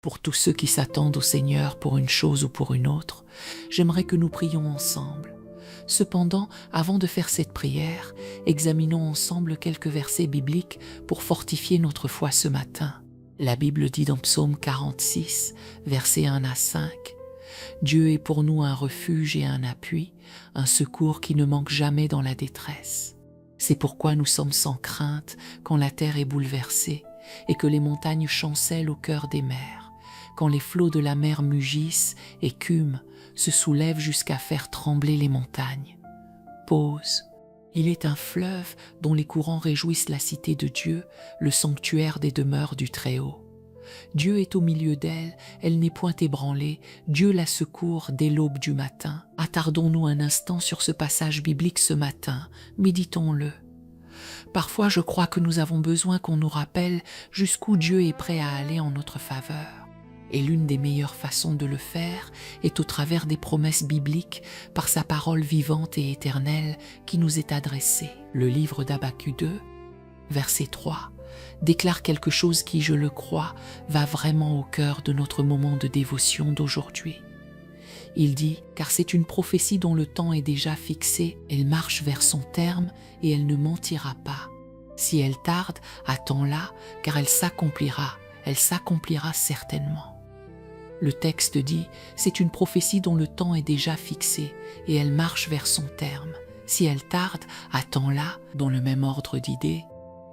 Pour tous ceux qui s'attendent au Seigneur pour une chose ou pour une autre, j'aimerais que nous prions ensemble. Cependant, avant de faire cette prière, examinons ensemble quelques versets bibliques pour fortifier notre foi ce matin. La Bible dit dans Psaume 46, versets 1 à 5, « Dieu est pour nous un refuge et un appui, un secours qui ne manque jamais dans la détresse. C'est pourquoi nous sommes sans crainte quand la terre est bouleversée et que les montagnes chancellent au cœur des mers, quand les flots de la mer mugissent, écument, se soulèvent jusqu'à faire trembler les montagnes. Pause. Il est un fleuve dont les courants réjouissent la cité de Dieu, le sanctuaire des demeures du Très-Haut. Dieu est au milieu d'elle, elle n'est point ébranlée, Dieu la secourt dès l'aube du matin. Attardons-nous un instant sur ce passage biblique ce matin, méditons-le. Parfois je crois que nous avons besoin qu'on nous rappelle jusqu'où Dieu est prêt à aller en notre faveur. Et l'une des meilleures façons de le faire est au travers des promesses bibliques, par sa parole vivante et éternelle qui nous est adressée. Le livre d'Habakkuk 2, verset 3, déclare quelque chose qui, je le crois, va vraiment au cœur de notre moment de dévotion d'aujourd'hui. Il dit « Car c'est une prophétie dont le temps est déjà fixé, elle marche vers son terme et elle ne mentira pas. Si elle tarde, attends-la, car elle s'accomplira certainement. » Le texte dit « C'est une prophétie dont le temps est déjà fixé et elle marche vers son terme. Si elle tarde, attends-la. » Dans le même ordre d'idées,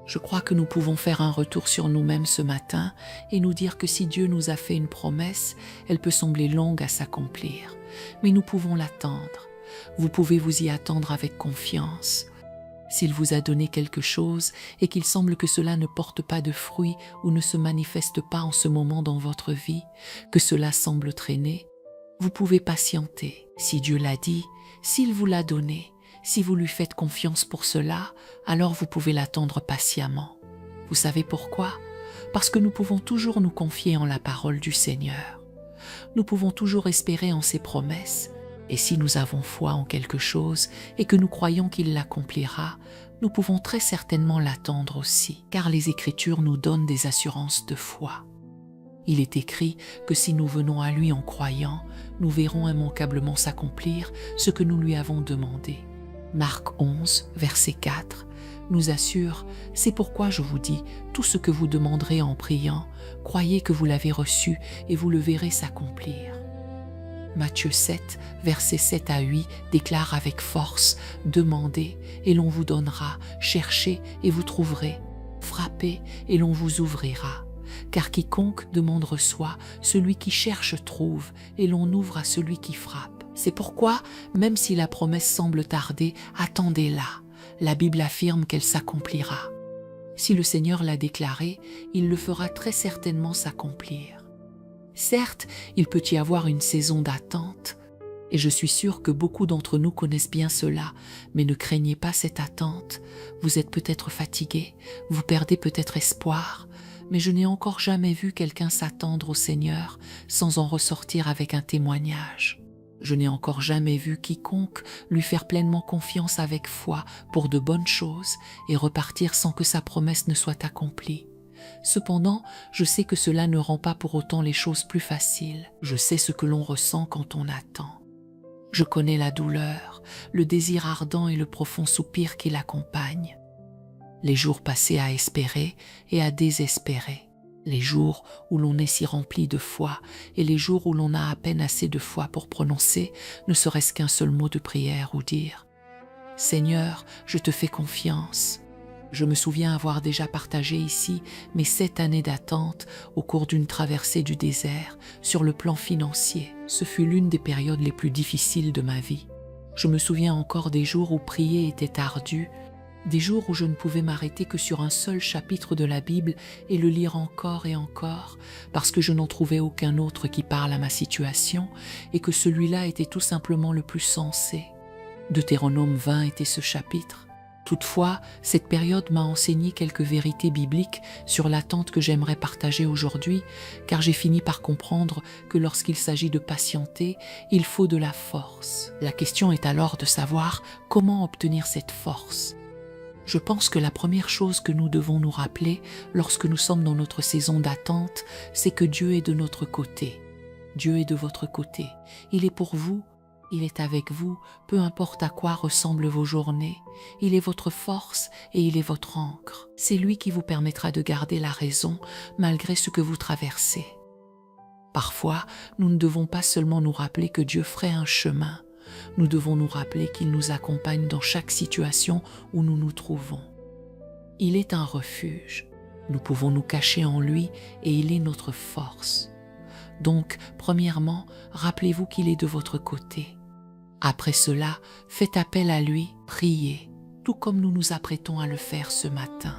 je crois que nous pouvons faire un retour sur nous-mêmes ce matin et nous dire que si Dieu nous a fait une promesse, elle peut sembler longue à s'accomplir, mais nous pouvons l'attendre. Vous pouvez vous y attendre avec confiance. S'il vous a donné quelque chose et qu'il semble que cela ne porte pas de fruits ou ne se manifeste pas en ce moment dans votre vie, que cela semble traîner, vous pouvez patienter. Si Dieu l'a dit, s'il vous l'a donné, si vous lui faites confiance pour cela, alors vous pouvez l'attendre patiemment. Vous savez pourquoi? Parce que nous pouvons toujours nous confier en la parole du Seigneur. Nous pouvons toujours espérer en ses promesses. Et si nous avons foi en quelque chose et que nous croyons qu'il l'accomplira, nous pouvons très certainement l'attendre aussi, car les Écritures nous donnent des assurances de foi. Il est écrit que si nous venons à lui en croyant, nous verrons immanquablement s'accomplir ce que nous lui avons demandé. Marc 11, verset 4, nous assure « C'est pourquoi je vous dis, tout ce que vous demanderez en priant, croyez que vous l'avez reçu et vous le verrez s'accomplir. » Matthieu 7, versets 7 à 8 déclare avec force « Demandez et l'on vous donnera, cherchez et vous trouverez, frappez et l'on vous ouvrira. Car quiconque demande reçoit, celui qui cherche trouve, et l'on ouvre à celui qui frappe. » C'est pourquoi, même si la promesse semble tarder, attendez-la. La Bible affirme qu'elle s'accomplira. Si le Seigneur l'a déclaré, il le fera très certainement s'accomplir. Certes, il peut y avoir une saison d'attente, et je suis sûre que beaucoup d'entre nous connaissent bien cela, mais ne craignez pas cette attente. Vous êtes peut-être fatigué, vous perdez peut-être espoir, mais je n'ai encore jamais vu quelqu'un s'attendre au Seigneur sans en ressortir avec un témoignage. Je n'ai encore jamais vu quiconque lui faire pleinement confiance avec foi pour de bonnes choses et repartir sans que sa promesse ne soit accomplie. Cependant, je sais que cela ne rend pas pour autant les choses plus faciles. Je sais ce que l'on ressent quand on attend. Je connais la douleur, le désir ardent et le profond soupir qui l'accompagne. Les jours passés à espérer et à désespérer. Les jours où l'on est si rempli de foi et les jours où l'on a à peine assez de foi pour prononcer ne serait-ce qu'un seul mot de prière ou dire « Seigneur, je te fais confiance ». Je me souviens avoir déjà partagé ici mes 7 années d'attente au cours d'une traversée du désert sur le plan financier. Ce fut l'une des périodes les plus difficiles de ma vie. Je me souviens encore des jours où prier était ardu, des jours où je ne pouvais m'arrêter que sur un seul chapitre de la Bible et le lire encore et encore, parce que je n'en trouvais aucun autre qui parle à ma situation et que celui-là était tout simplement le plus sensé. Deutéronome 20 était ce chapitre. Toutefois, cette période m'a enseigné quelques vérités bibliques sur l'attente que j'aimerais partager aujourd'hui, car j'ai fini par comprendre que lorsqu'il s'agit de patienter, il faut de la force. La question est alors de savoir comment obtenir cette force. Je pense que la première chose que nous devons nous rappeler lorsque nous sommes dans notre saison d'attente, c'est que Dieu est de notre côté. Dieu est de votre côté. Il est pour vous, il est avec vous, peu importe à quoi ressemblent vos journées. Il est votre force et il est votre ancre. C'est lui qui vous permettra de garder la raison malgré ce que vous traversez. Parfois, nous ne devons pas seulement nous rappeler que Dieu ferait un chemin, nous devons nous rappeler qu'il nous accompagne dans chaque situation où nous nous trouvons. Il est un refuge. Nous pouvons nous cacher en lui et il est notre force. Donc, premièrement, rappelez-vous qu'il est de votre côté. Après cela, faites appel à lui, priez, tout comme nous nous apprêtons à le faire ce matin.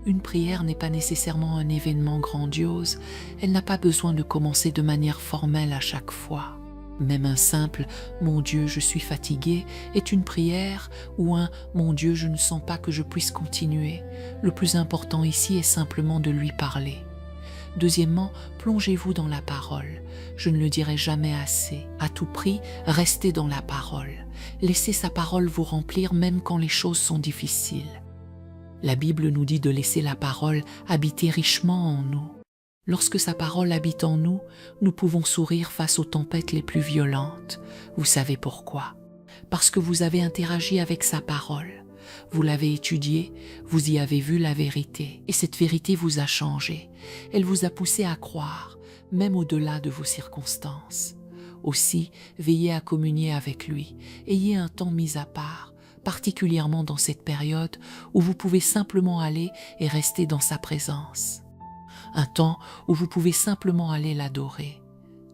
Une prière n'est pas nécessairement un événement grandiose, elle n'a pas besoin de commencer de manière formelle à chaque fois. Même un simple « Mon Dieu, je suis fatigué » est une prière ou un « Mon Dieu, je ne sens pas que je puisse continuer ». Le plus important ici est simplement de lui parler. Deuxièmement, plongez-vous dans la parole. Je ne le dirai jamais assez. À tout prix, restez dans la parole. Laissez sa parole vous remplir même quand les choses sont difficiles. La Bible nous dit de laisser la parole habiter richement en nous. Lorsque sa parole habite en nous, nous pouvons sourire face aux tempêtes les plus violentes. Vous savez pourquoi? Parce que vous avez interagi avec sa parole. Vous l'avez étudiée, vous y avez vu la vérité, et cette vérité vous a changé. Elle vous a poussé à croire, même au-delà de vos circonstances. Aussi, veillez à communier avec lui, ayez un temps mis à part, particulièrement dans cette période où vous pouvez simplement aller et rester dans sa présence. Un temps où vous pouvez simplement aller l'adorer.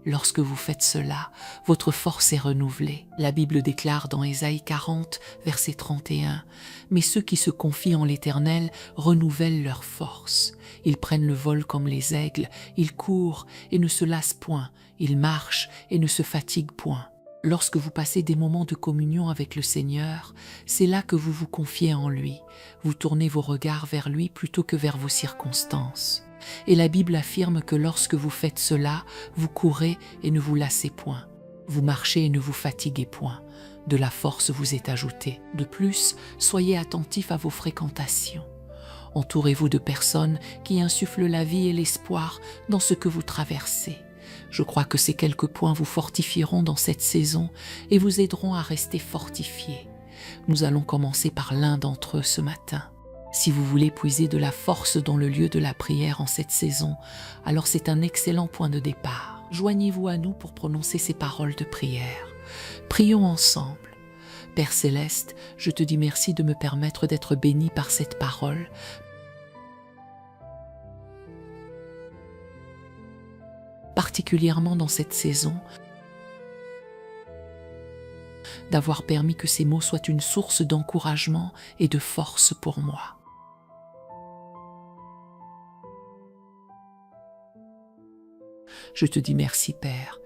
Lorsque vous faites cela, votre force est renouvelée. La Bible déclare dans Ésaïe 40, verset 31, « Mais ceux qui se confient en l'Éternel renouvellent leur force. Ils prennent le vol comme les aigles, ils courent et ne se lassent point, ils marchent et ne se fatiguent point. » Lorsque vous passez des moments de communion avec le Seigneur, c'est là que vous vous confiez en lui. Vous tournez vos regards vers lui plutôt que vers vos circonstances. Et la Bible affirme que lorsque vous faites cela, vous courez et ne vous lassez point. Vous marchez et ne vous fatiguez point. De la force vous est ajoutée. De plus, soyez attentifs à vos fréquentations. Entourez-vous de personnes qui insufflent la vie et l'espoir dans ce que vous traversez. Je crois que ces quelques points vous fortifieront dans cette saison et vous aideront à rester fortifiés. Nous allons commencer par l'un d'entre eux ce matin. Si vous voulez puiser de la force dans le lieu de la prière en cette saison, alors c'est un excellent point de départ. Joignez-vous à nous pour prononcer ces paroles de prière. Prions ensemble. Père Céleste, je te dis merci de me permettre d'être béni par cette parole, particulièrement dans cette saison, d'avoir permis que ces mots soient une source d'encouragement et de force pour moi. Je te dis merci, Père.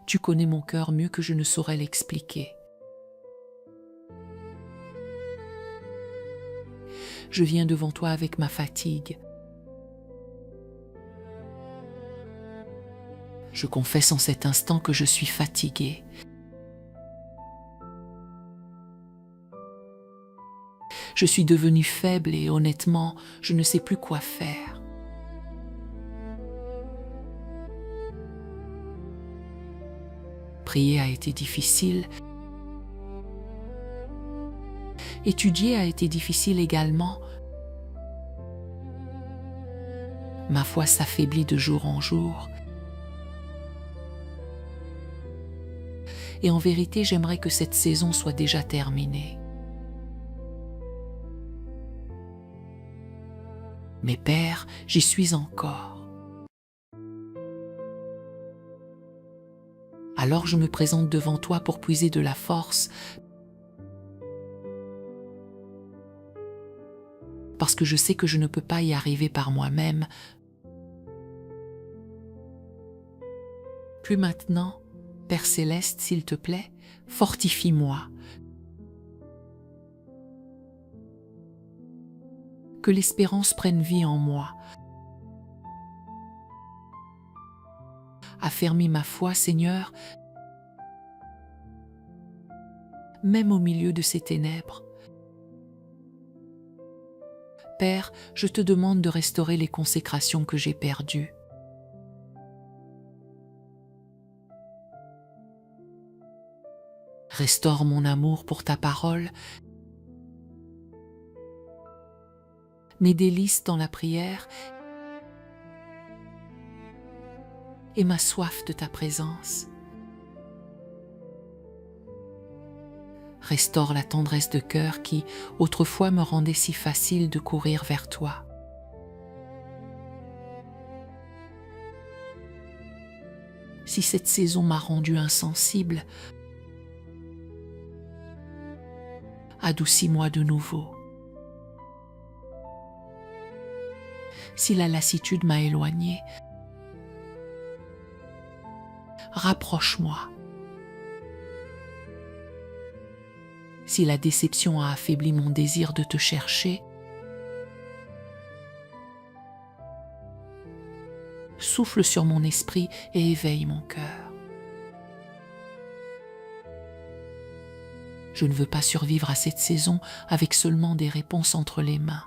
Tu connais mon cœur mieux que je ne saurais l'expliquer. Je viens devant toi avec ma fatigue. Je confesse en cet instant que je suis fatigué. Je suis devenu faible et honnêtement, je ne sais plus quoi faire. Prier a été difficile. Étudier a été difficile également. Ma foi s'affaiblit de jour en jour. Et en vérité, j'aimerais que cette saison soit déjà terminée. Mais Père, j'y suis encore. Alors je me présente devant toi pour puiser de la force, parce que je sais que je ne peux pas y arriver par moi-même. Plus maintenant, Père Céleste, s'il te plaît, fortifie-moi. Que l'espérance prenne vie en moi. Affermis ma foi, Seigneur. même au milieu de ces ténèbres. Père, je te demande de restaurer les consécrations que j'ai perdues. Restaure mon amour pour ta parole, mes délices dans la prière et ma soif de ta présence. Restaure la tendresse de cœur qui, autrefois, me rendait si facile de courir vers toi. Si cette saison m'a rendu insensible, adoucis-moi de nouveau. Si la lassitude m'a éloigné, rapproche-moi. Si la déception a affaibli mon désir de te chercher, souffle sur mon esprit et éveille mon cœur. Je ne veux pas survivre à cette saison avec seulement des réponses entre les mains.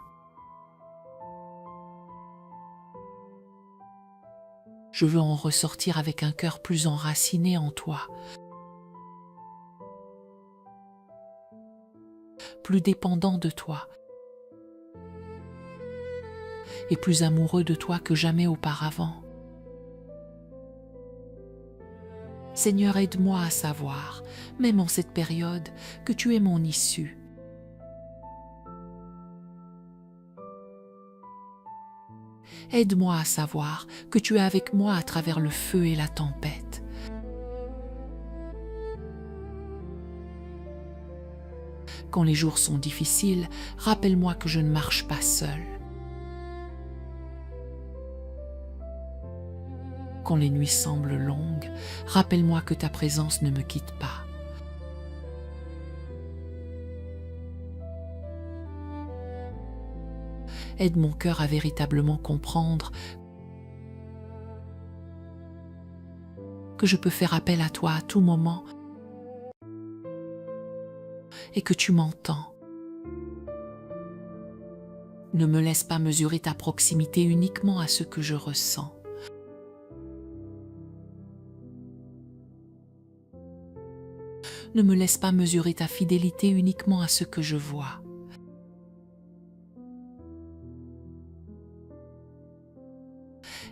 Je veux en ressortir avec un cœur plus enraciné en toi, plus dépendant de toi et plus amoureux de toi que jamais auparavant. Seigneur, aide-moi à savoir, même en cette période, que tu es mon issue. Aide-moi à savoir que tu es avec moi à travers le feu et la tempête. Quand les jours sont difficiles, rappelle-moi que je ne marche pas seule. Quand les nuits semblent longues, rappelle-moi que ta présence ne me quitte pas. Aide mon cœur à véritablement comprendre que je peux faire appel à toi à tout moment et que tu m'entends. Ne me laisse pas mesurer ta proximité uniquement à ce que je ressens. Ne me laisse pas mesurer ta fidélité uniquement à ce que je vois.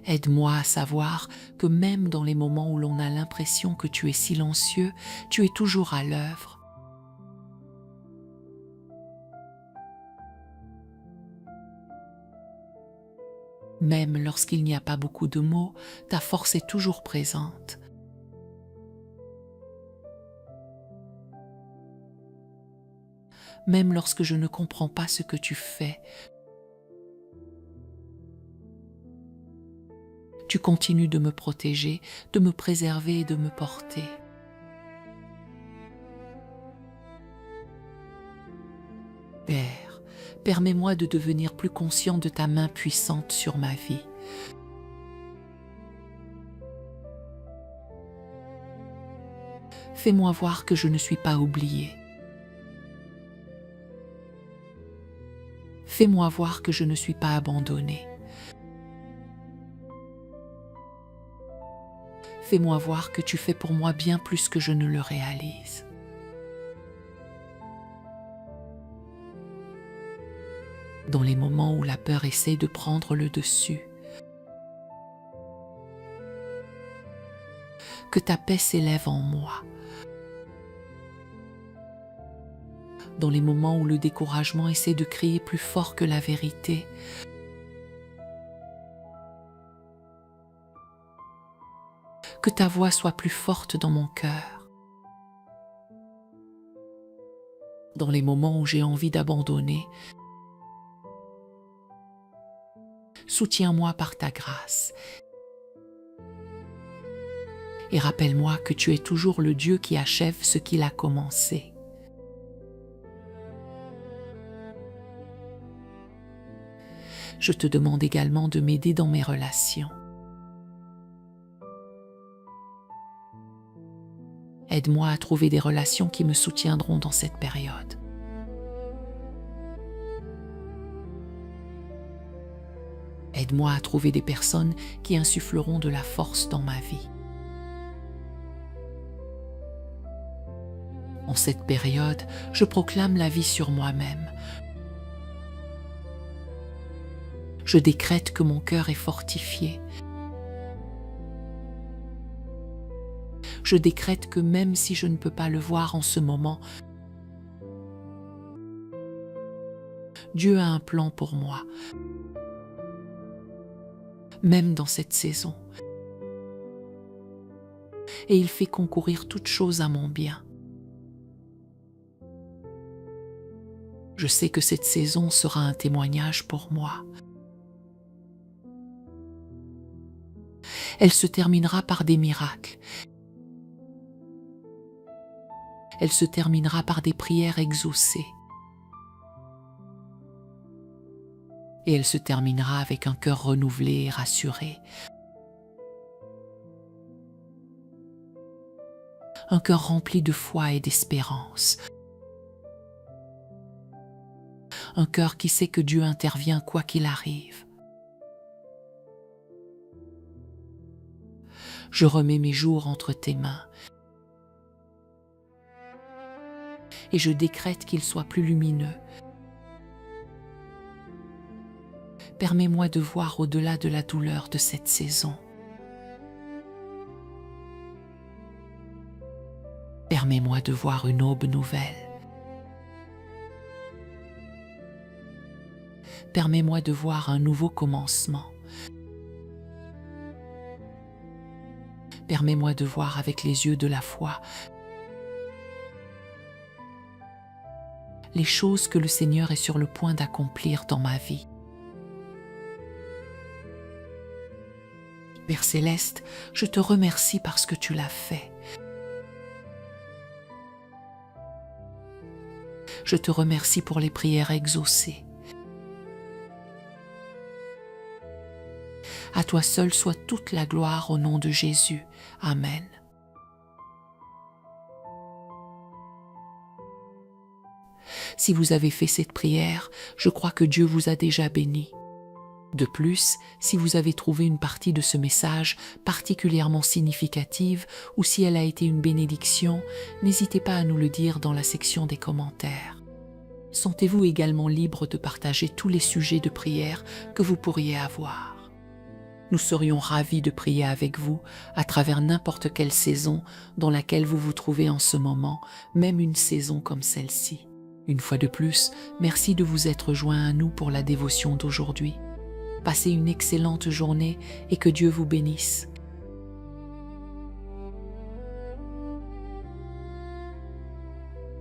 Aide-moi à savoir que même dans les moments où l'on a l'impression que tu es silencieux, tu es toujours à l'œuvre. Même lorsqu'il n'y a pas beaucoup de mots, ta force est toujours présente. Même lorsque je ne comprends pas ce que tu fais, tu continues de me protéger, de me préserver et de me porter. Père, permets-moi de devenir plus conscient de ta main puissante sur ma vie. Fais-moi voir que je ne suis pas oublié. Fais-moi voir que je ne suis pas abandonné. Fais-moi voir que tu fais pour moi bien plus que je ne le réalise. Dans les moments où la peur essaie de prendre le dessus, que ta paix s'élève en moi. Dans les moments où le découragement essaie de crier plus fort que la vérité, que ta voix soit plus forte dans mon cœur. Dans les moments où j'ai envie d'abandonner, soutiens-moi par ta grâce. Et rappelle-moi que tu es toujours le Dieu qui achève ce qu'il a commencé. Je te demande également de m'aider dans mes relations. Aide-moi à trouver des relations qui me soutiendront dans cette période. Aide-moi à trouver des personnes qui insuffleront de la force dans ma vie. En cette période, je proclame la vie sur moi-même. Je décrète que mon cœur est fortifié. Je décrète que même si je ne peux pas le voir en ce moment, Dieu a un plan pour moi, même dans cette saison. Et il fait concourir toutes choses à mon bien. Je sais que cette saison sera un témoignage pour moi. Elle se terminera par des miracles. Elle se terminera par des prières exaucées. Et elle se terminera avec un cœur renouvelé et rassuré. Un cœur rempli de foi et d'espérance. Un cœur qui sait que Dieu intervient quoi qu'il arrive. Je remets mes jours entre tes mains et je décrète qu'ils soient plus lumineux. Permets-moi de voir au-delà de la douleur de cette saison. Permets-moi de voir une aube nouvelle. Permets-moi de voir un nouveau commencement. Permets-moi de voir avec les yeux de la foi les choses que le Seigneur est sur le point d'accomplir dans ma vie. Père Céleste, je te remercie parce que tu l'as fait. Je te remercie pour les prières exaucées. À toi seul soit toute la gloire au nom de Jésus. Amen. Si vous avez fait cette prière, je crois que Dieu vous a déjà béni. De plus, si vous avez trouvé une partie de ce message particulièrement significative ou si elle a été une bénédiction, n'hésitez pas à nous le dire dans la section des commentaires. Sentez-vous également libre de partager tous les sujets de prière que vous pourriez avoir. Nous serions ravis de prier avec vous à travers n'importe quelle saison dans laquelle vous vous trouvez en ce moment, même une saison comme celle-ci. Une fois de plus, merci de vous être joints à nous pour la dévotion d'aujourd'hui. Passez une excellente journée et que Dieu vous bénisse.